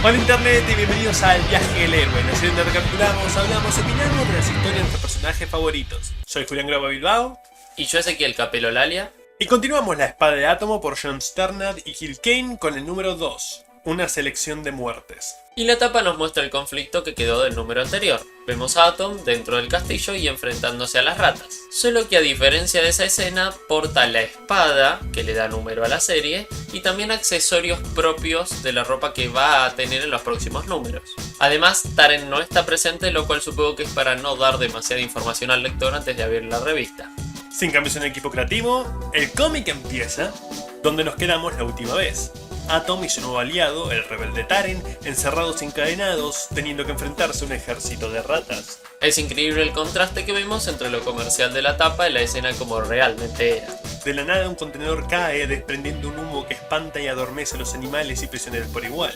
Hola Internet y bienvenidos al Viaje del Héroe. En la serie donde recapitulamos, hablamos, opinamos de las historias de nuestros personajes favoritos. Soy Julián Graba Bilbao. Y yo Ezequiel Capelo Lalia. Y continuamos La Espada de Átomo por John Sternad y Gil Kane con el número 2, una selección de muertes. Y la tapa nos muestra el conflicto que quedó del número anterior. Vemos a Atom dentro del castillo y enfrentándose a las ratas. Solo que a diferencia de esa escena, porta la espada, que le da número a la serie, y también accesorios propios de la ropa que va a tener en los próximos números. Además, Taren no está presente, lo cual supongo que es para no dar demasiada información al lector antes de abrir la revista. Sin cambios en el equipo creativo, el cómic empieza donde nos quedamos la última vez. Atom y su nuevo aliado, el rebelde Taren, encerrados y encadenados, teniendo que enfrentarse a un ejército de ratas. Es increíble el contraste que vemos entre lo comercial de la tapa y la escena como realmente era. De la nada un contenedor cae desprendiendo un humo que espanta y adormece a los animales y prisioneros por igual.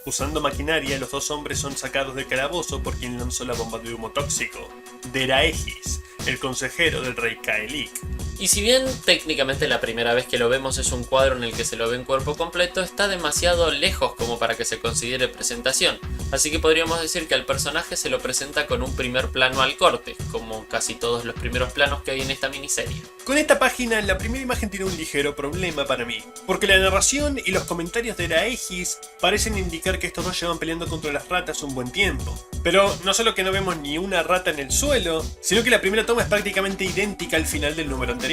Usando maquinaria, los dos hombres son sacados del calabozo por quien lanzó la bomba de humo tóxico, Deraegis, el consejero del rey Kaelik. Y si bien técnicamente la primera vez que lo vemos es un cuadro en el que se lo ve en cuerpo completo, está demasiado lejos como para que se considere presentación, así que podríamos decir que al personaje se lo presenta con un primer plano al corte, como casi todos los primeros planos que hay en esta miniserie. Con esta página, la primera imagen tiene un ligero problema para mí, porque la narración y los comentarios de Deraegis parecen indicar que estos dos llevan peleando contra las ratas un buen tiempo. Pero no solo que no vemos ni una rata en el suelo, sino que la primera toma es prácticamente idéntica al final del número anterior.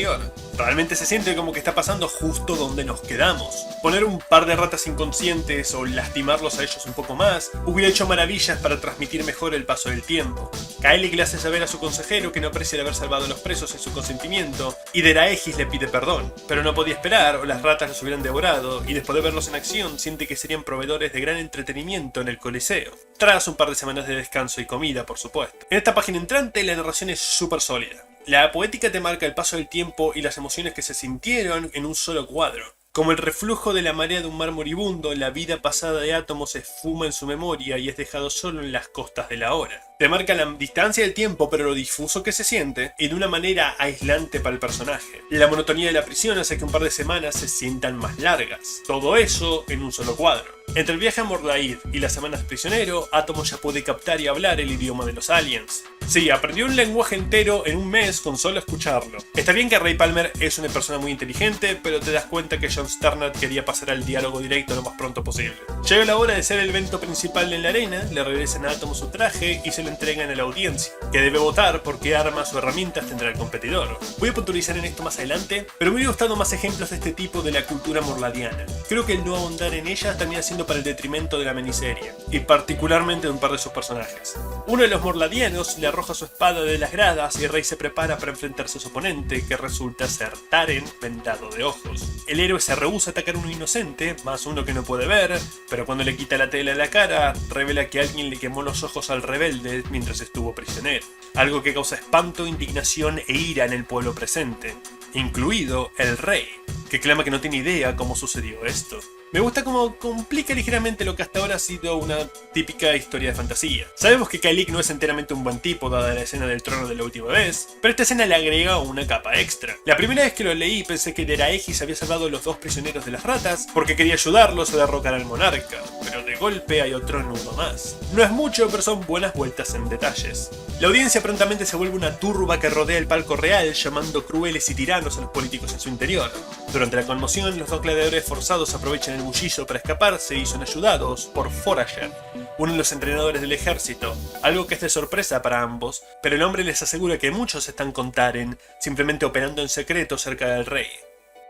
Realmente se siente como que está pasando justo donde nos quedamos. Poner un par de ratas inconscientes o lastimarlos a ellos un poco más hubiera hecho maravillas para transmitir mejor el paso del tiempo. Kaelik le hace saber a su consejero que no aprecia el haber salvado a los presos en su consentimiento, y Deraegis le pide perdón, pero no podía esperar o las ratas los hubieran devorado, y después de verlos en acción siente que serían proveedores de gran entretenimiento en el Coliseo, tras un par de semanas de descanso y comida, por supuesto. En esta página entrante la narración es súper sólida. La poética te marca el paso del tiempo y las emociones que se sintieron en un solo cuadro. Como el reflujo de la marea de un mar moribundo, la vida pasada de Átomo se esfuma en su memoria y es dejado solo en las costas de la hora. Te marca la distancia del tiempo, pero lo difuso que se siente, y de una manera aislante para el personaje. La monotonía de la prisión hace que un par de semanas se sientan más largas. Todo eso en un solo cuadro. Entre el viaje a Mordaid y las semanas prisionero, Átomo ya puede captar y hablar el idioma de los aliens. Sí, aprendió un lenguaje entero en un mes con solo escucharlo. Está bien que Ray Palmer es una persona muy inteligente, pero te das cuenta que John Sternad quería pasar al diálogo directo lo más pronto posible. Llega la hora de ser el evento principal en la arena, le regresan a Átomo su traje y se lo entregan a la audiencia, que debe votar por qué armas o herramientas tendrá el competidor. Voy a puntualizar en esto más adelante, pero me hubiera gustado más ejemplos de este tipo de la cultura morladiana. Creo que el no ahondar en ellas termina siendo para el detrimento de la miniserie, y particularmente de un par de sus personajes. Uno de los morladianos le arroja su espada de las gradas y Rey se prepara para enfrentarse a su oponente, que resulta ser Taren, vendado de ojos. El héroe se rehúsa a atacar a uno inocente, más uno que no puede ver, pero cuando le quita la tela de la cara, revela que alguien le quemó los ojos al rebelde mientras estuvo prisionero. Algo que causa espanto, indignación e ira en el pueblo presente, incluido el rey, que clama que no tiene idea cómo sucedió esto. Me gusta cómo complica ligeramente lo que hasta ahora ha sido una típica historia de fantasía. Sabemos que Kaelik no es enteramente un buen tipo dada la escena del trono de la última vez, pero esta escena le agrega una capa extra. La primera vez que lo leí pensé que Deraegis había salvado a los dos prisioneros de las ratas porque quería ayudarlos a derrocar al monarca, pero de golpe hay otro nudo más. No es mucho, pero son buenas vueltas en detalles. La audiencia prontamente se vuelve una turba que rodea el palco real llamando crueles y tiranos a los políticos en su interior. Durante la conmoción, los dos gladiadores forzados aprovechan el bullicio para escaparse y son ayudados por Forager, uno de los entrenadores del ejército, algo que es de sorpresa para ambos, pero el hombre les asegura que muchos están con Taren, simplemente operando en secreto cerca del rey.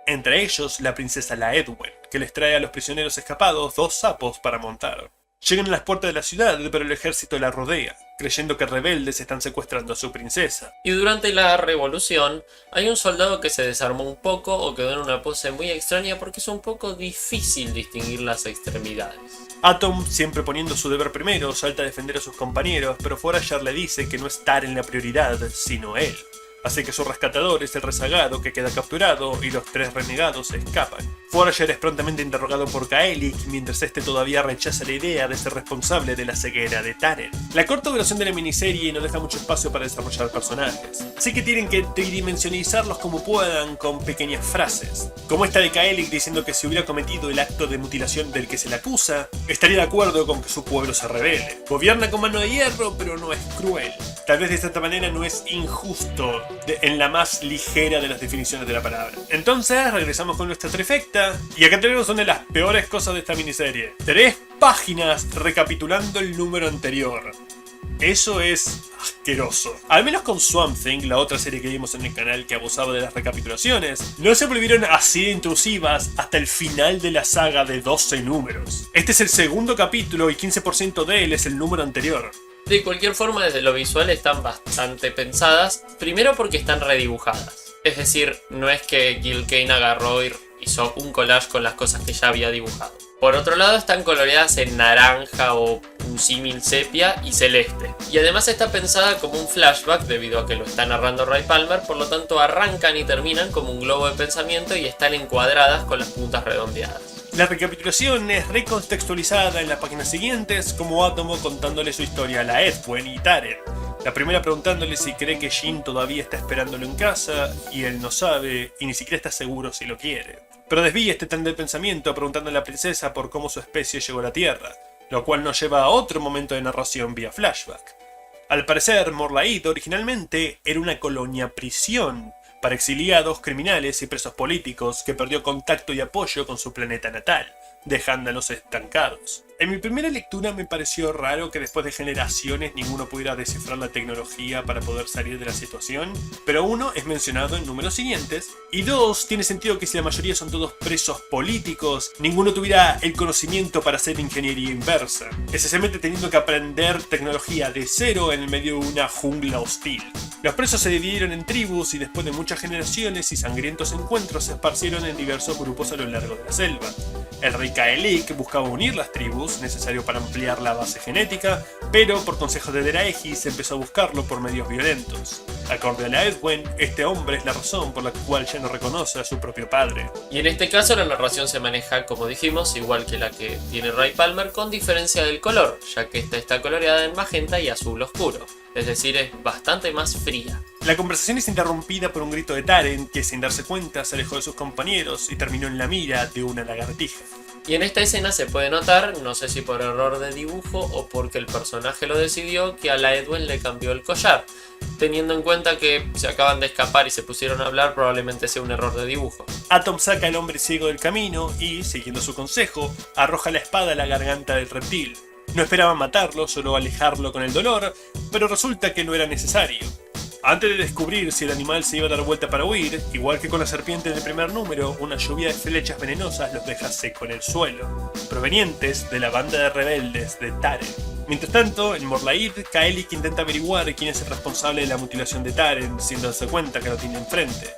Entre ellos, la princesa Laedwen, que les trae a los prisioneros escapados dos sapos para montar. Llegan a las puertas de la ciudad, pero el ejército la rodea, creyendo que rebeldes están secuestrando a su princesa. Y durante la revolución, hay un soldado que se desarmó un poco o quedó en una pose muy extraña porque es un poco difícil distinguir las extremidades. Atom, siempre poniendo su deber primero, salta a defender a sus compañeros, pero Forager le dice que no es Taren la prioridad, sino él. Así que su rescatador es el rezagado que queda capturado y los 3 renegados escapan. Forager es prontamente interrogado por Gaelic mientras este todavía rechaza la idea de ser responsable de la ceguera de Taren. La corta duración de la miniserie no deja mucho espacio para desarrollar personajes, así que tienen que tridimensionalizarlos como puedan con pequeñas frases, como esta de Gaelic diciendo que si hubiera cometido el acto de mutilación del que se le acusa, estaría de acuerdo con que su pueblo se rebele. Gobierna con mano de hierro, pero no es cruel. Tal vez de esta manera no es injusto en la más ligera de las definiciones de la palabra. Entonces regresamos con nuestra trifecta y acá tenemos una de las peores cosas de esta miniserie. 3 páginas recapitulando el número anterior. Eso es asqueroso. Al menos con Swamp Thing, la otra serie que vimos en el canal que abusaba de las recapitulaciones, no se volvieron así de intrusivas hasta el final de la saga de 12 números. Este es el segundo capítulo y 15% de él es el número anterior. De cualquier forma, desde lo visual están bastante pensadas, primero porque están redibujadas. Es decir, no es que Gil Kane agarró y hizo un collage con las cosas que ya había dibujado. Por otro lado, están coloreadas en naranja o un símil sepia y celeste. Y además está pensada como un flashback debido a que lo está narrando Ray Palmer, por lo tanto arrancan y terminan como un globo de pensamiento y están encuadradas con las puntas redondeadas. La recapitulación es recontextualizada en las páginas siguientes, como Atomo contándole su historia a la Edwin y Taren. La primera preguntándole si cree que Jin todavía está esperándolo en casa, y él no sabe, y ni siquiera está seguro si lo quiere. Pero desvía este tren del pensamiento preguntando a la princesa por cómo su especie llegó a la Tierra, lo cual nos lleva a otro momento de narración vía flashback. Al parecer, Morlaid originalmente era una colonia prisión para exiliados, criminales y presos políticos que perdió contacto y apoyo con su planeta natal, dejándolos estancados. En mi primera lectura me pareció raro que después de generaciones ninguno pudiera descifrar la tecnología para poder salir de la situación, pero 1 es mencionado en números siguientes, y 2 tiene sentido que si la mayoría son todos presos políticos, ninguno tuviera el conocimiento para hacer ingeniería inversa, esencialmente teniendo que aprender tecnología de cero en el medio de una jungla hostil. Los presos se dividieron en tribus y después de muchas generaciones y sangrientos encuentros se esparcieron en diversos grupos a lo largo de la selva. El rey Gaelic buscaba unir las tribus, necesario para ampliar la base genética, pero por consejo de Deraegis empezó a buscarlo por medios violentos. Acorde a la Edwin, este hombre es la razón por la cual ya no reconoce a su propio padre. Y en este caso la narración se maneja, como dijimos, igual que la que tiene Ray Palmer, con diferencia del color, ya que esta está coloreada en magenta y azul oscuro. Es decir, es bastante más fría. La conversación es interrumpida por un grito de Taren, que sin darse cuenta se alejó de sus compañeros y terminó en la mira de una lagartija. Y en esta escena se puede notar, no sé si por error de dibujo o porque el personaje lo decidió, que a la Edwin le cambió el collar. Teniendo en cuenta que se acaban de escapar y se pusieron a hablar, probablemente sea un error de dibujo. Atom saca al hombre ciego del camino y, siguiendo su consejo, arroja la espada a la garganta del reptil. No esperaban matarlo, solo alejarlo con el dolor, pero resulta que no era necesario. Antes de descubrir si el animal se iba a dar vuelta para huir, igual que con la serpiente del primer número, una lluvia de flechas venenosas los deja seco en el suelo, provenientes de la banda de rebeldes de Taren. Mientras tanto, en Morlaid, Gaelic intenta averiguar quién es el responsable de la mutilación de Taren, sin darse cuenta que lo tiene enfrente.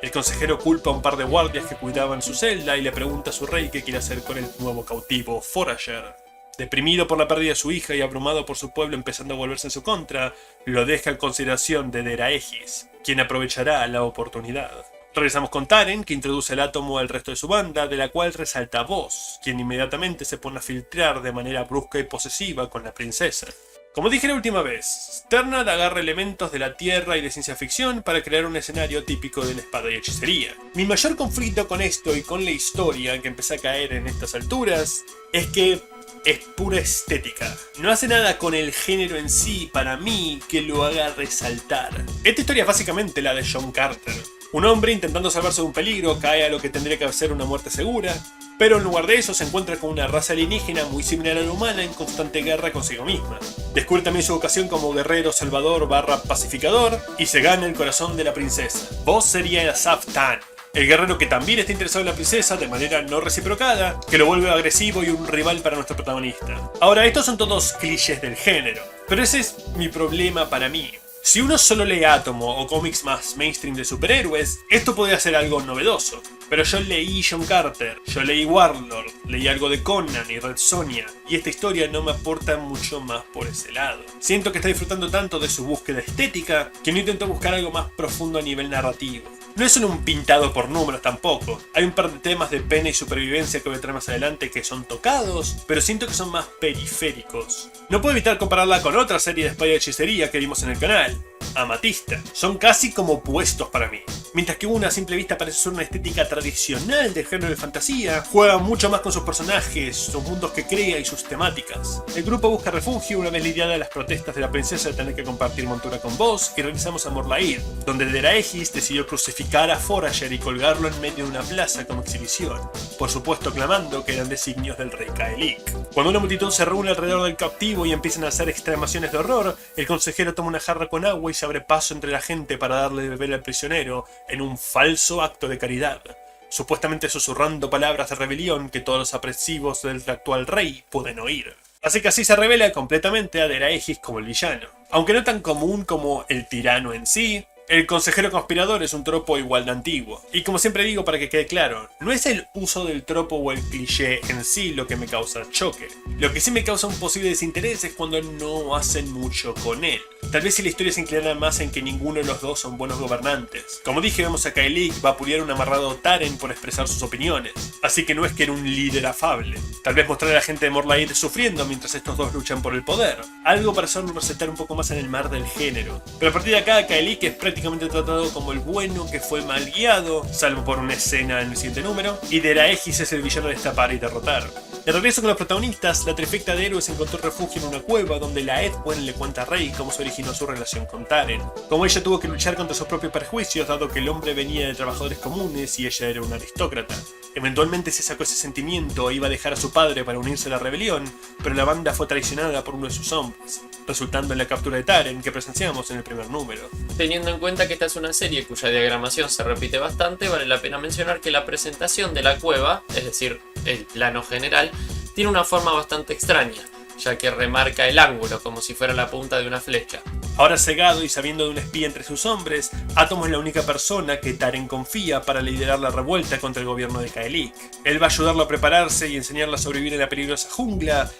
El consejero culpa a un par de guardias que cuidaban su celda y le pregunta a su rey qué quiere hacer con el nuevo cautivo, Forager. Deprimido por la pérdida de su hija y abrumado por su pueblo empezando a volverse en su contra, lo deja en consideración de Deraegis, quien aprovechará la oportunidad. Regresamos con Taren, que introduce el átomo al resto de su banda, de la cual resalta Voss, quien inmediatamente se pone a filtrar de manera brusca y posesiva con la princesa. Como dije la última vez, Sternad agarra elementos de la tierra y de ciencia ficción para crear un escenario típico de la espada y hechicería. Mi mayor conflicto con esto y con la historia que empecé a caer en estas alturas es que es pura estética. No hace nada con el género en sí para mí que lo haga resaltar. Esta historia es básicamente la de John Carter. Un hombre intentando salvarse de un peligro cae a lo que tendría que ser una muerte segura, pero en lugar de eso se encuentra con una raza alienígena muy similar a la humana en constante guerra consigo misma. Descubre también su vocación como guerrero salvador / pacificador y se gana el corazón de la princesa. Voss sería Asaf Tan, el guerrero que también está interesado en la princesa de manera no reciprocada, que lo vuelve agresivo y un rival para nuestro protagonista. Ahora, estos son todos clichés del género, pero ese es mi problema para mí. Si uno solo lee Atomo o cómics más mainstream de superhéroes, esto podría ser algo novedoso. Pero yo leí John Carter, yo leí Warlord, leí algo de Conan y Red Sonja, y esta historia no me aporta mucho más por ese lado. Siento que está disfrutando tanto de su búsqueda estética que no intento buscar algo más profundo a nivel narrativo. No es solo un pintado por números tampoco, hay un par de temas de pena y supervivencia que voy a traer más adelante que son tocados, pero siento que son más periféricos. No puedo evitar compararla con otra serie de espada y hechicería que vimos en el canal, Amatista. Son casi como opuestos para mí. Mientras que una a simple vista parece ser una estética tradicional del género de fantasía, juega mucho más con sus personajes, sus mundos que crea y sus temáticas. El grupo busca refugio una vez lidiada las protestas de la princesa de tener que compartir montura con vos, y regresamos a Morlaid, donde Deraegis decidió crucificar a Forager y colgarlo en medio de una plaza como exhibición, por supuesto clamando que eran designios del rey Kaelik. Cuando una multitud se reúne alrededor del cautivo y empiezan a hacer exclamaciones de horror, el consejero toma una jarra con agua y se abre paso entre la gente para darle de beber al prisionero en un falso acto de caridad, supuestamente susurrando palabras de rebelión que todos los apresivos del actual rey pueden oír. Así que así se revela completamente a Deraegis como el villano. Aunque no tan común como el tirano en sí, el consejero conspirador es un tropo igual de antiguo. Y como siempre digo para que quede claro, no es el uso del tropo o el cliché en sí lo que me causa choque. Lo que sí me causa un posible desinterés es cuando no hacen mucho con él. Tal vez si la historia se inclinara más en que ninguno de los dos son buenos gobernantes. Como dije, vemos a Kaelik vapulear a un amarrado Taren por expresar sus opiniones. Así que no es que era un líder afable. Tal vez mostrar a la gente de Morlaid sufriendo mientras estos dos luchan por el poder. Algo para hacerlo recetar un poco más en el mar del género. Pero a partir de acá, Kaelik es prácticamente tratado como el bueno que fue mal guiado, salvo por una escena en el siguiente número, y Deraegis es el villano de destapar y derrotar. De regreso con los protagonistas, la trifecta de héroes encontró refugio en una cueva donde la Edwen le cuenta a Rey cómo se originó su relación con Taren. Como ella tuvo que luchar contra sus propios prejuicios dado que el hombre venía de trabajadores comunes y ella era una aristócrata. Eventualmente se sacó ese sentimiento e iba a dejar a su padre para unirse a la rebelión, pero la banda fue traicionada por uno de sus hombres, resultando en la captura de Taren que presenciamos en el primer número. Teniendo en cuenta que esta es una serie cuya diagramación se repite bastante, vale la pena mencionar que la presentación de la cueva, es decir, el plano general, tiene una forma bastante extraña, ya que remarca el ángulo como si fuera la punta de una flecha. Ahora cegado y sabiendo de un espía entre sus hombres, Atom es la única persona que Taren confía para liderar la revuelta contra el gobierno de Kaelik. Él va a ayudarlo a prepararse y enseñarle a sobrevivir en la peligrosa jungla,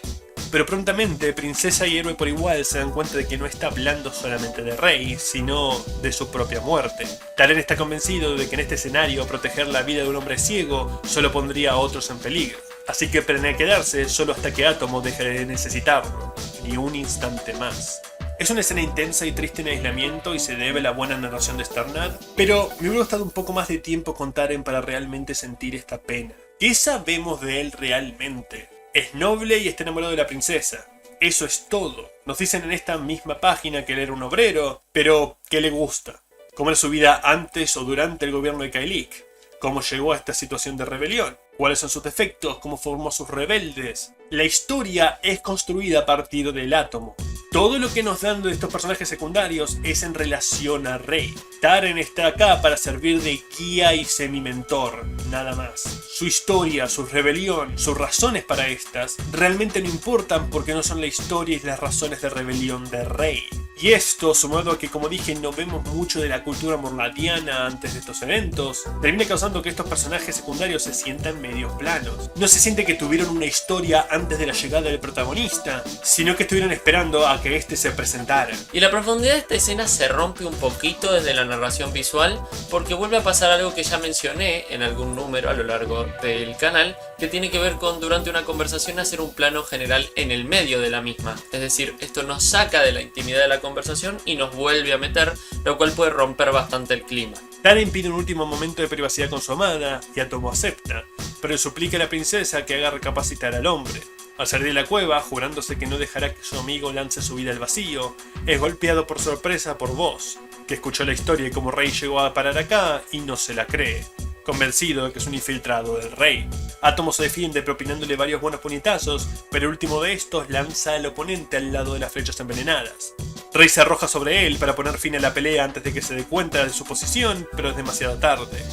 pero prontamente princesa y héroe por igual se dan cuenta de que no está hablando solamente de Rey, sino de su propia muerte. Taren está convencido de que en este escenario proteger la vida de un hombre ciego solo pondría a otros en peligro. Así que planea quedarse solo hasta que Átomo deje de necesitarlo, ni un instante más. Es una escena intensa y triste en aislamiento y se debe a la buena narración de Starnad, pero me hubiera gustado un poco más de tiempo con Taren para realmente sentir esta pena. ¿Qué sabemos de él realmente? Es noble y está enamorado de la princesa. Eso es todo. Nos dicen en esta misma página que él era un obrero, pero ¿qué le gusta? ¿Cómo era su vida antes o durante el gobierno de Kaelik? ¿Cómo llegó a esta situación de rebelión? ¿Cuáles son sus defectos? ¿Cómo formó a sus rebeldes? La historia es construida a partir del átomo. Todo lo que nos dan de estos personajes secundarios es en relación a Rey. Taren está acá para servir de guía y semi-mentor, nada más. Su historia, su rebelión, sus razones para estas, realmente no importan porque no son la historia y las razones de rebelión de Rey. Y esto, sumado a que, como dije, no vemos mucho de la cultura morladiana antes de estos eventos, termina causando que estos personajes secundarios se sientan medios planos. No se siente que tuvieron una historia antes de la llegada del protagonista, sino que estuvieron esperando a que este se presentara. Y la profundidad de esta escena se rompe un poquito desde la narración visual, porque vuelve a pasar algo que ya mencioné en algún número a lo largo del canal, que tiene que ver con durante una conversación hacer un plano general en el medio de la misma. Es decir, esto nos saca de la intimidad de la conversación y nos vuelve a meter, lo cual puede romper bastante el clima. Taren pide un último momento de privacidad con su amada, y Átomo acepta, pero suplica a la princesa que haga recapacitar al hombre. Al salir de la cueva, jurándose que no dejará que su amigo lance su vida al vacío, es golpeado por sorpresa por Voss, que escuchó la historia de cómo Rey llegó a parar acá y no se la cree, convencido de que es un infiltrado del Rey. Átomo se defiende propinándole varios buenos puñetazos, pero el último de estos lanza al oponente al lado de las flechas envenenadas. Rey se arroja sobre él para poner fin a la pelea antes de que se dé cuenta de su posición, pero es demasiado tarde.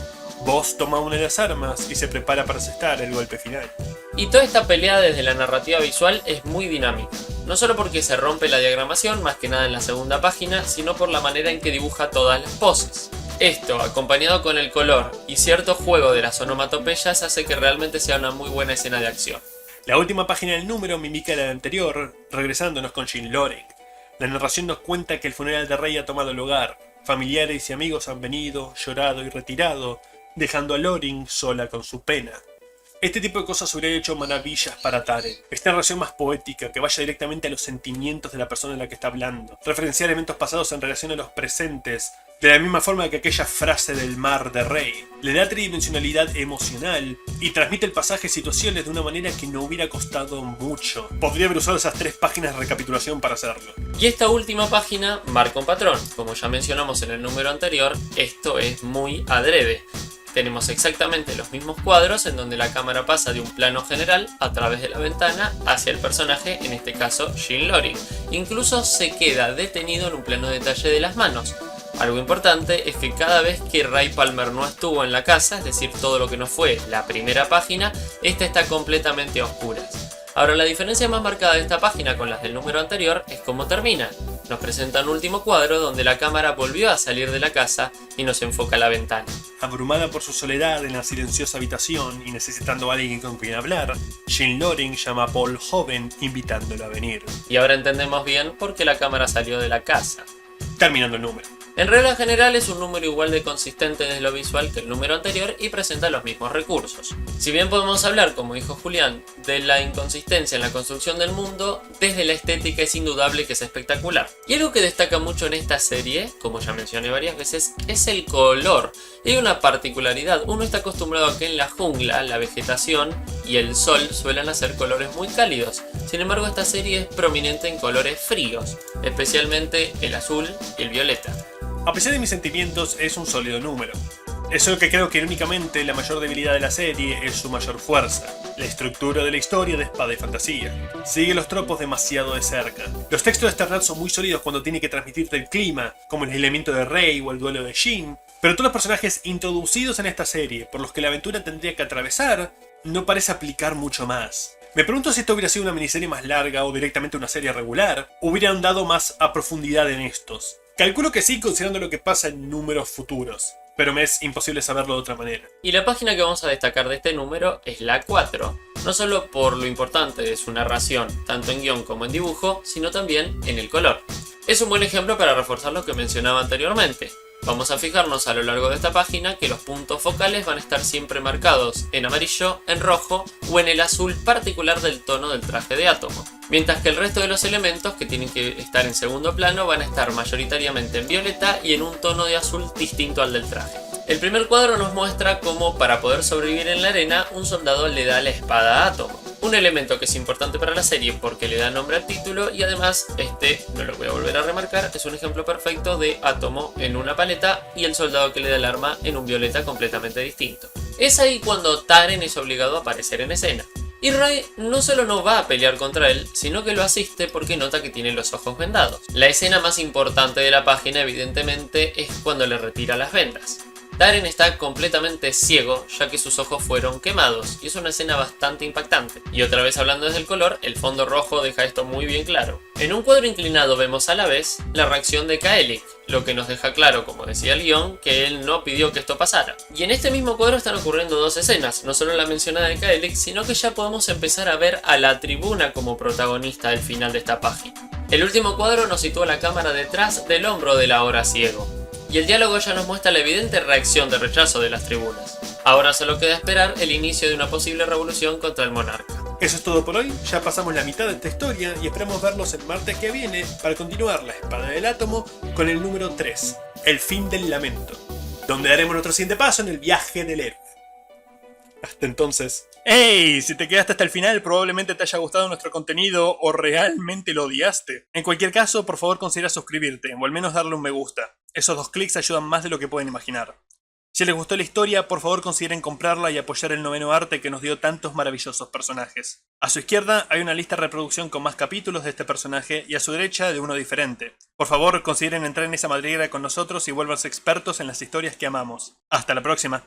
Voss toma una de las armas y se prepara para asestar el golpe final. Y toda esta pelea desde la narrativa visual es muy dinámica, no solo porque se rompe la diagramación, más que nada en la segunda página, sino por la manera en que dibuja todas las poses. Esto, acompañado con el color y cierto juego de las onomatopeyas, hace que realmente sea una muy buena escena de acción. La última página del número mimica la anterior, regresándonos con Jean Loring. La narración nos cuenta que el funeral de Rey ha tomado lugar. Familiares y amigos han venido, llorado y retirado, dejando a Loring sola con su pena. Este tipo de cosas hubiera hecho maravillas para Taren. Esta narración más poética, que vaya directamente a los sentimientos de la persona en la que está hablando. Referenciar eventos pasados en relación a los presentes, de la misma forma que aquella frase del mar de Rey. Le da tridimensionalidad emocional y transmite el pasaje y situaciones de una manera que no hubiera costado mucho. Podría haber usado esas 3 páginas de recapitulación para hacerlo. Y esta última página marca un patrón. Como ya mencionamos en el número anterior, esto es muy adrede. Tenemos exactamente los mismos cuadros en donde la cámara pasa de un plano general a través de la ventana hacia el personaje, en este caso Jean Loring. Incluso se queda detenido en un plano detalle de las manos. Algo importante es que cada vez que Ray Palmer no estuvo en la casa, es decir, todo lo que no fue la primera página, esta está completamente a oscuras. Ahora, la diferencia más marcada de esta página con las del número anterior es cómo termina. Nos presenta un último cuadro donde la cámara volvió a salir de la casa y nos enfoca a la ventana. Abrumada por su soledad en la silenciosa habitación y necesitando a alguien con quien hablar, Jean Loring llama a Paul joven invitándolo a venir. Y ahora entendemos bien por qué la cámara salió de la casa. Terminando el número. En regla general es un número igual de consistente desde lo visual que el número anterior y presenta los mismos recursos. Si bien podemos hablar, como dijo Julián, de la inconsistencia en la construcción del mundo, desde la estética es indudable que es espectacular. Y algo que destaca mucho en esta serie, como ya mencioné varias veces, es el color. Y hay una particularidad, uno está acostumbrado a que en la jungla, la vegetación y el sol suelen hacer colores muy cálidos. Sin embargo, esta serie es prominente en colores fríos, especialmente el azul y el violeta. A pesar de mis sentimientos, es un sólido número. Es solo que creo que irónicamente la mayor debilidad de la serie es su mayor fuerza, la estructura de la historia de espada y fantasía. Sigue los tropos demasiado de cerca. Los textos de Sternad son muy sólidos cuando tiene que transmitirte el clima, como el aislamiento de Rey o el duelo de Jean, pero todos los personajes introducidos en esta serie, por los que la aventura tendría que atravesar, no parece aplicar mucho más. Me pregunto si esto hubiera sido una miniserie más larga o directamente una serie regular, hubieran dado más a profundidad en estos. Calculo que sí, considerando lo que pasa en números futuros, pero me es imposible saberlo de otra manera. Y la página que vamos a destacar de este número es la 4, no solo por lo importante de su narración, tanto en guión como en dibujo, sino también en el color. Es un buen ejemplo para reforzar lo que mencionaba anteriormente. Vamos a fijarnos a lo largo de esta página que los puntos focales van a estar siempre marcados en amarillo, en rojo o en el azul particular del tono del traje de Átomo, mientras que el resto de los elementos que tienen que estar en segundo plano van a estar mayoritariamente en violeta y en un tono de azul distinto al del traje. El primer cuadro nos muestra cómo, para poder sobrevivir en la arena, un soldado le da la espada a Átomo. Un elemento que es importante para la serie porque le da nombre al título y además, no lo voy a volver a remarcar, es un ejemplo perfecto de Átomo en una paleta y el soldado que le da el arma en un violeta completamente distinto. Es ahí cuando Taren es obligado a aparecer en escena. Y Ray no solo no va a pelear contra él, sino que lo asiste porque nota que tiene los ojos vendados. La escena más importante de la página evidentemente es cuando le retira las vendas. Taren está completamente ciego ya que sus ojos fueron quemados y es una escena bastante impactante. Y otra vez hablando desde el color, el fondo rojo deja esto muy bien claro. En un cuadro inclinado vemos a la vez la reacción de Kaelik, lo que nos deja claro, como decía el guión, que él no pidió que esto pasara. Y en este mismo cuadro están ocurriendo dos escenas, no solo la mencionada de Kaelik, sino que ya podemos empezar a ver a la tribuna como protagonista al final de esta página. El último cuadro nos sitúa la cámara detrás del hombro del ahora ciego. Y el diálogo ya nos muestra la evidente reacción de rechazo de las tribunas. Ahora solo queda esperar el inicio de una posible revolución contra el monarca. Eso es todo por hoy, ya pasamos la mitad de esta historia y esperamos verlos el martes que viene para continuar la espada del átomo con el número 3, el fin del lamento, donde daremos nuestro siguiente paso en el viaje del héroe. Hasta entonces. ¡Hey! Si te quedaste hasta el final, probablemente te haya gustado nuestro contenido o realmente lo odiaste. En cualquier caso, por favor considera suscribirte o al menos darle un me gusta. Esos 2 clics ayudan más de lo que pueden imaginar. Si les gustó la historia, por favor consideren comprarla y apoyar el noveno arte que nos dio tantos maravillosos personajes. A su izquierda hay una lista de reproducción con más capítulos de este personaje y a su derecha de uno diferente. Por favor consideren entrar en esa madriguera con nosotros y vuélvanse expertos en las historias que amamos. Hasta la próxima.